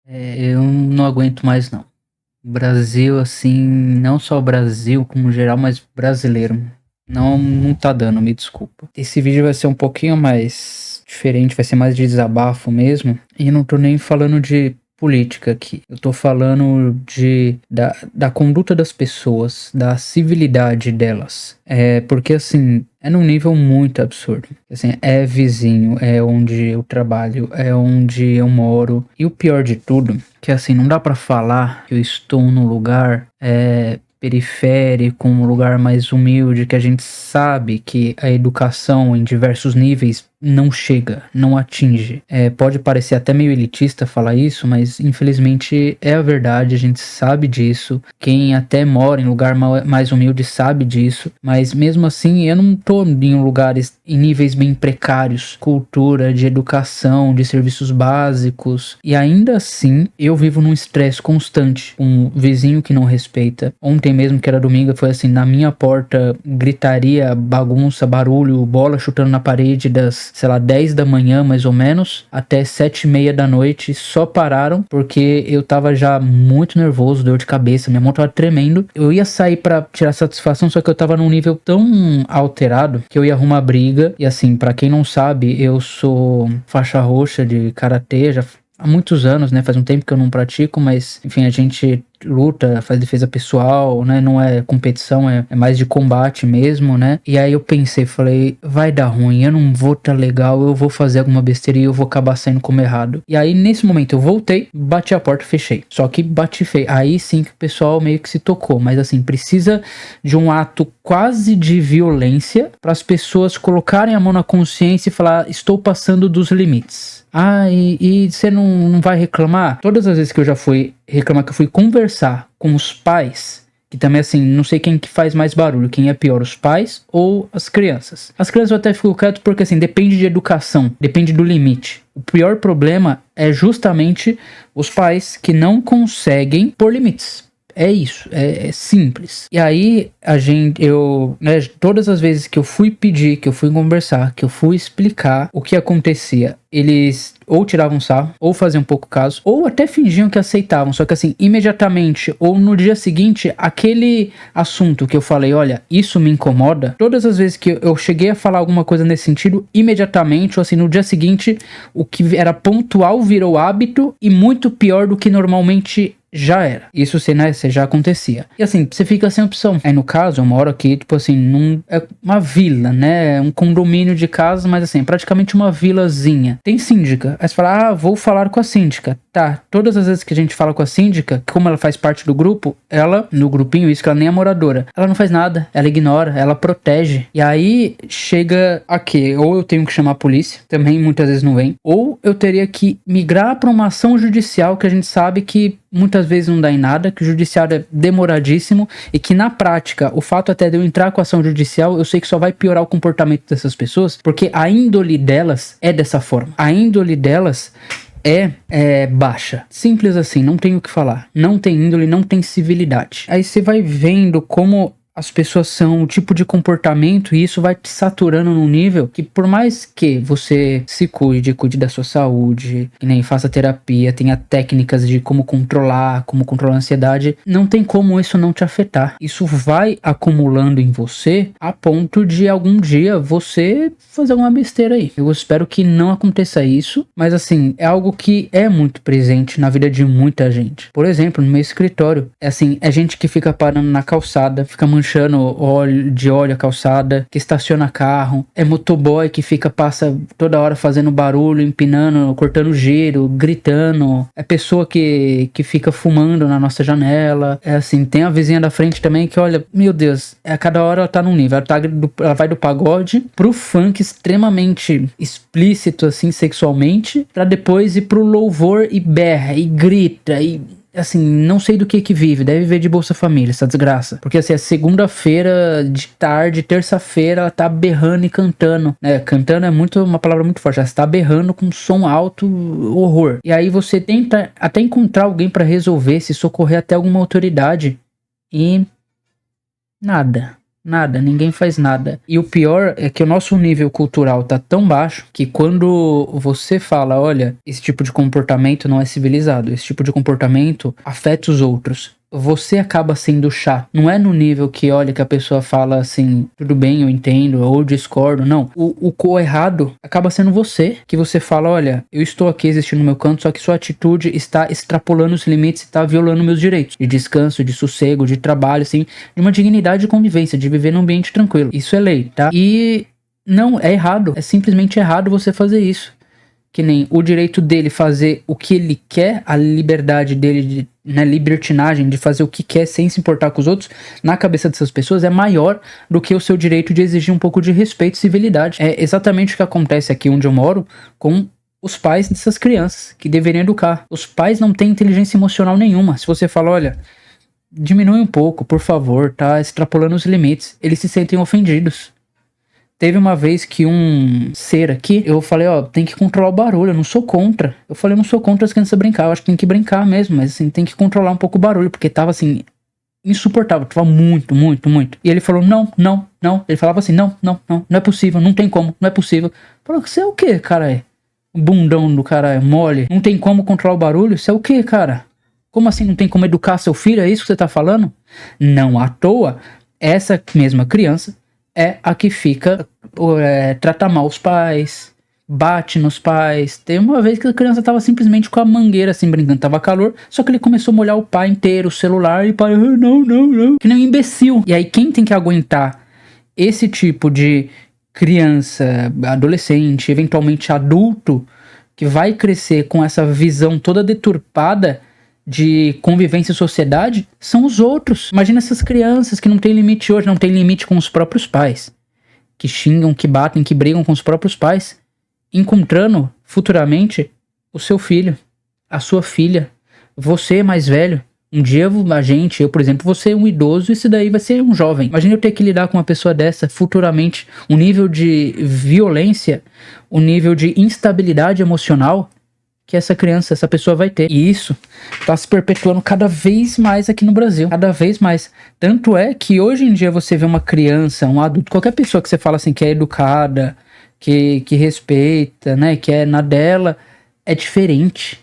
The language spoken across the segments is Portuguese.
Eu não aguento mais não. Brasil, assim, não só o Brasil como geral, mas brasileiro. Não tá dando, me desculpa. Esse vídeo vai ser um pouquinho mais diferente, vai ser mais de desabafo mesmo. E eu não tô nem falando de política aqui. Eu tô falando da conduta das pessoas, da civilidade delas. Porque assim, é num nível muito absurdo. Assim, é vizinho, é onde eu trabalho, é onde eu moro. E o pior de tudo, que assim, não dá pra falar que eu estou num lugar periférico, um lugar mais humilde, que a gente sabe que a educação em diversos níveis não chega, não atinge. Pode parecer até meio elitista falar isso, mas infelizmente é a verdade, a gente sabe disso. Quem até mora em lugar mais humilde sabe disso, mas mesmo assim eu não tô em lugares em níveis bem precários, cultura, de educação, de serviços básicos, e ainda assim eu vivo num estresse constante, um vizinho que não respeita. Ontem mesmo, que era domingo, foi assim, na minha porta, gritaria, bagunça, barulho, bola chutando na parede das, sei lá, 10 da manhã mais ou menos, até 7:30 da noite, só pararam porque eu tava já muito nervoso, dor de cabeça, minha mão tava tremendo. Eu ia sair pra tirar satisfação, só que eu tava num nível tão alterado que eu ia arrumar briga. E assim, pra quem não sabe, eu sou faixa roxa de karatê, já há muitos anos, né? Faz um tempo que eu não pratico, mas enfim, a gente luta, faz defesa pessoal, né? Não é competição, é mais de combate mesmo, né? E aí eu pensei, falei, vai dar ruim, eu não vou tá legal, eu vou fazer alguma besteira e eu vou acabar saindo como errado. E aí nesse momento eu voltei, bati a porta, fechei. Só que bati feio. Aí sim que o pessoal meio que se tocou, mas assim, precisa de um ato quase de violência para as pessoas colocarem a mão na consciência e falar, estou passando dos limites. E você não vai reclamar? Todas as vezes que eu já fui reclamar, que eu fui conversar com os pais, que também assim, não sei quem que faz mais barulho, quem é pior, os pais ou as crianças. As crianças eu até fico quieto porque assim, depende de educação, depende do limite. O pior problema é justamente os pais que não conseguem pôr limites. É isso, é simples. E aí, todas as vezes que eu fui pedir, que eu fui conversar, que eu fui explicar o que acontecia, eles ou tiravam sarro, ou faziam pouco caso, ou até fingiam que aceitavam. Só que assim, imediatamente, ou no dia seguinte, aquele assunto que eu falei, olha, isso me incomoda, todas as vezes que eu cheguei a falar alguma coisa nesse sentido, imediatamente, ou assim, no dia seguinte, o que era pontual virou hábito e muito pior do que normalmente já era. Isso, né, já acontecia. E assim, você fica sem opção. Aí no caso, eu moro aqui, tipo assim, é uma vila, né? Um condomínio de casas, mas assim, praticamente uma vilazinha. Tem síndica. Aí você fala, vou falar com a síndica. Tá, todas as vezes que a gente fala com a síndica, como ela faz parte do grupo, ela, no grupinho, isso que ela nem é moradora, ela não faz nada, ela ignora, ela protege. E aí chega a quê? Ou eu tenho que chamar a polícia, também muitas vezes não vem, ou eu teria que migrar para uma ação judicial, que a gente sabe que muitas vezes não dá em nada, que o judiciário é demoradíssimo e que na prática, o fato até de eu entrar com a ação judicial, eu sei que só vai piorar o comportamento dessas pessoas, porque a índole delas é dessa forma. A índole delas é baixa. Simples assim, não tem o que falar. Não tem índole, não tem civilidade. Aí você vai vendo como as pessoas são, o tipo de comportamento, e isso vai te saturando num nível que, por mais que você se cuide da sua saúde, que nem faça terapia, tenha técnicas de como controlar a ansiedade, não tem como isso não te afetar. Isso vai acumulando em você a ponto de algum dia você fazer alguma besteira aí. Eu espero que não aconteça isso, mas assim, é algo que é muito presente na vida de muita gente. Por exemplo, no meu escritório, é gente que fica parando na calçada, fica manchando óleo a calçada, que estaciona carro, é motoboy que passa toda hora fazendo barulho, empinando, cortando giro, gritando, é pessoa que fica fumando na nossa janela, tem a vizinha da frente também que, olha, meu Deus, a cada hora ela tá num nível, ela vai do pagode pro funk extremamente explícito, assim, sexualmente, pra depois ir pro louvor e berra, e grita, e assim, não sei do que vive, deve viver de Bolsa Família, essa desgraça. Porque assim, é segunda-feira de tarde, terça-feira, ela tá berrando e cantando, né? Cantando é uma palavra muito forte, ela está berrando com som alto, horror. E aí você tenta até encontrar alguém pra resolver, se socorrer até alguma autoridade, e nada. Nada, ninguém faz nada. E o pior é que o nosso nível cultural tá tão baixo que quando você fala, olha, esse tipo de comportamento não é civilizado, esse tipo de comportamento afeta os outros, você acaba sendo chato. Não é no nível que, olha, que a pessoa fala assim, tudo bem, eu entendo, ou discordo. Não. O errado acaba sendo você. Que você fala, olha, eu estou aqui existindo no meu canto, só que sua atitude está extrapolando os limites, está violando meus direitos. De descanso, de sossego, de trabalho, assim, de uma dignidade de convivência, de viver num ambiente tranquilo. Isso é lei, tá? E não, é errado. É simplesmente errado você fazer isso. Que nem o direito dele fazer o que ele quer, a liberdade dele, né, libertinagem de fazer o que quer sem se importar com os outros, na cabeça dessas pessoas é maior do que o seu direito de exigir um pouco de respeito e civilidade. É exatamente o que acontece aqui onde eu moro com os pais dessas crianças, que deveriam educar. Os pais não têm inteligência emocional nenhuma. Se você fala, olha, diminui um pouco, por favor, tá extrapolando os limites, eles se sentem ofendidos. Teve uma vez que um ser aqui, eu falei, ó, tem que controlar o barulho, eu não sou contra. Eu falei, eu não sou contra as crianças brincar, eu acho que tem que brincar mesmo, mas assim, tem que controlar um pouco o barulho, porque tava assim, insuportável, tava muito, muito, muito. E ele falou, não, não, não. Ele falava assim, não, não, não, não é possível, não tem como, não é possível. Eu falei, você é o quê, cara? Bundão do cara mole, não tem como controlar o barulho? Você é o quê, cara? Como assim não tem como educar seu filho? É isso que você tá falando? Não à toa, essa mesma criança é a que fica, trata mal os pais, bate nos pais. Tem uma vez que a criança tava simplesmente com a mangueira assim brincando, tava calor, só que ele começou a molhar o pai inteiro, o celular, e o pai, não, não, não. Que nem um imbecil. E aí quem tem que aguentar esse tipo de criança, adolescente, eventualmente adulto, que vai crescer com essa visão toda deturpada de convivência e sociedade, são os outros. Imagina essas crianças que não tem limite hoje, não tem limite com os próprios pais, que xingam, que batem, que brigam com os próprios pais, encontrando futuramente o seu filho, a sua filha, você mais velho. Um dia eu, por exemplo, vou ser um idoso e esse daí vai ser um jovem. Imagina eu ter que lidar com uma pessoa dessa futuramente, o nível de violência, o nível de instabilidade emocional que essa criança, essa pessoa vai ter. E isso tá se perpetuando cada vez mais aqui no Brasil. Cada vez mais. Tanto é que hoje em dia você vê uma criança, um adulto, qualquer pessoa que você fala assim que é educada, que respeita, né, que é na dela, é diferente.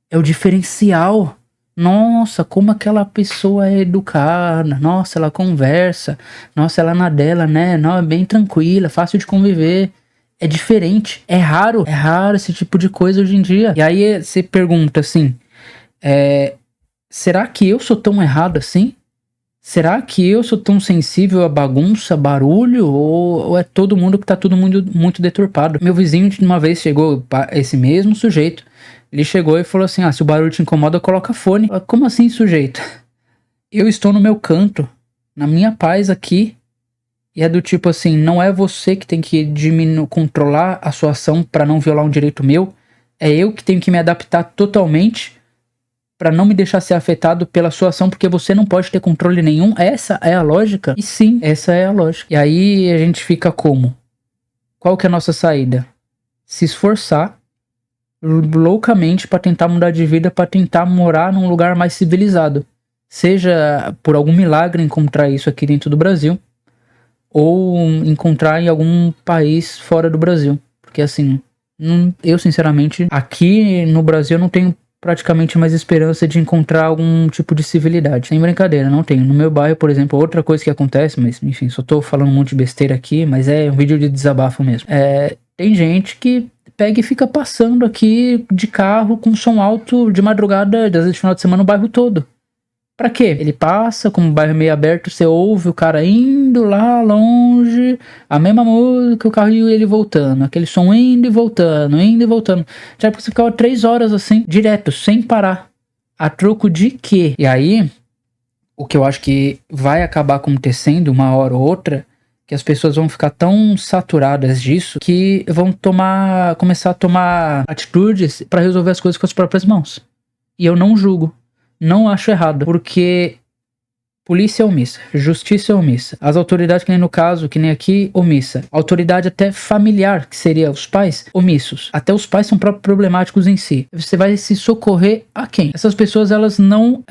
É o diferencial. Nossa, como aquela pessoa é educada. Nossa, ela conversa. Nossa, ela na dela, né? Não, é bem tranquila, fácil de conviver. É diferente, é raro esse tipo de coisa hoje em dia. E aí você pergunta assim, será que eu sou tão errado assim? Será que eu sou tão sensível a bagunça, barulho? Ou é todo mundo que tá tudo muito deturpado? Meu vizinho de uma vez chegou, esse mesmo sujeito, ele chegou e falou assim, se o barulho te incomoda, coloca fone. Como assim, sujeito? Eu estou no meu canto, na minha paz aqui. E é do tipo assim, não é você que tem que controlar a sua ação para não violar um direito meu, é eu que tenho que me adaptar totalmente para não me deixar ser afetado pela sua ação, porque você não pode ter controle nenhum. Essa é a lógica? E sim, essa é a lógica. E aí a gente fica como? Qual que é a nossa saída? Se esforçar loucamente para tentar mudar de vida, para tentar morar num lugar mais civilizado. Seja por algum milagre encontrar isso aqui dentro do Brasil, ou encontrar em algum país fora do Brasil. Porque assim, eu sinceramente, aqui no Brasil não tenho praticamente mais esperança de encontrar algum tipo de civilidade. Sem brincadeira, não tenho. No meu bairro, por exemplo, outra coisa que acontece, mas enfim, só tô falando um monte de besteira aqui, mas é um vídeo de desabafo mesmo. Tem gente que pega e fica passando aqui de carro com som alto de madrugada, às vezes de final de semana, no bairro todo. Pra quê? Ele passa, como o bairro meio aberto, você ouve o cara indo lá longe, a mesma música, o carro e ele voltando, aquele som indo e voltando, indo e voltando. Já porque você ficava 3 horas assim, direto, sem parar. A troco de quê? E aí, o que eu acho que vai acabar acontecendo uma hora ou outra, que as pessoas vão ficar tão saturadas disso, que vão começar a tomar atitudes pra resolver as coisas com as próprias mãos. E eu não julgo. Não acho errado, porque Polícia omissa, justiça omissa, as autoridades, que nem no caso, que nem aqui, omissa. Autoridade até familiar, que seria os pais, omissos. Até os pais são problemáticos em si. Você vai se socorrer a quem? Essas pessoas, elas não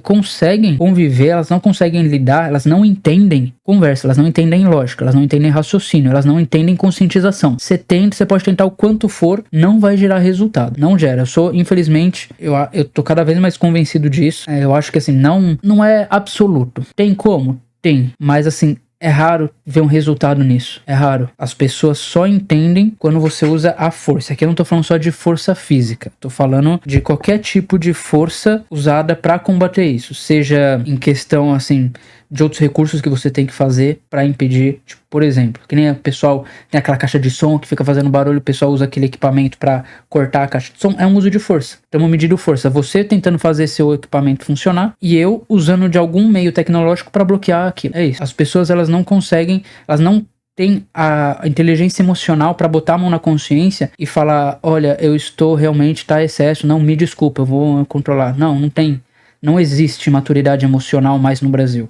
conseguem conviver, elas não conseguem lidar, elas não entendem conversa, elas não entendem lógica, elas não entendem raciocínio, elas não entendem conscientização. Você pode tentar o quanto for, não vai gerar resultado, não gera. Infelizmente, eu tô cada vez mais convencido disso. Eu acho que assim, não é absoluto. Tem como? Tem, mas assim, é raro ver um resultado nisso. É raro. As pessoas só entendem quando você usa a força. Aqui eu não tô falando só de força física. Tô falando de qualquer tipo de força usada para combater isso. Seja em questão, assim, de outros recursos que você tem que fazer para impedir. Tipo, por exemplo, que nem o pessoal tem aquela caixa de som que fica fazendo barulho. O pessoal usa aquele equipamento para cortar a caixa de som. É um uso de força. Estamos medindo força. Você tentando fazer seu equipamento funcionar e eu usando de algum meio tecnológico para bloquear aquilo. É isso. As pessoas, elas não conseguem, elas não têm a inteligência emocional para botar a mão na consciência e falar, olha, eu estou realmente, tá excesso, não, me desculpa, eu vou controlar. Não tem. Não existe maturidade emocional mais no Brasil.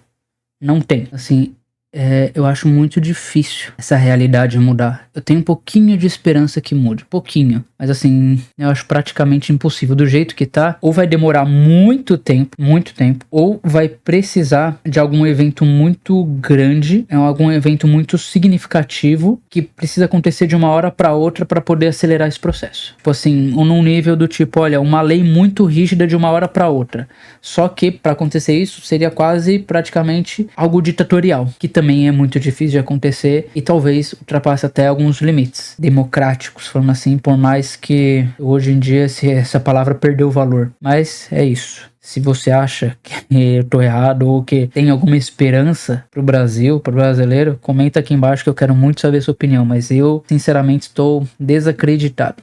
Não tem. Assim, eu acho muito difícil essa realidade mudar. Eu tenho um pouquinho de esperança que mude. Pouquinho. Mas assim, eu acho praticamente impossível. Do jeito que tá, ou vai demorar muito tempo, ou vai precisar de algum evento muito grande, algum evento muito significativo, que precisa acontecer de uma hora pra outra pra poder acelerar esse processo. Tipo assim, num nível do tipo, olha, uma lei muito rígida de uma hora pra outra. Só que pra acontecer isso, seria quase praticamente algo ditatorial, que também é muito difícil de acontecer e talvez ultrapasse até alguns limites democráticos, falando assim, por mais que hoje em dia essa palavra perdeu o valor. Mas é isso. Se você acha que eu tô errado ou que tem alguma esperança pro Brasil, pro brasileiro, comenta aqui embaixo que eu quero muito saber a sua opinião, mas eu sinceramente estou desacreditado.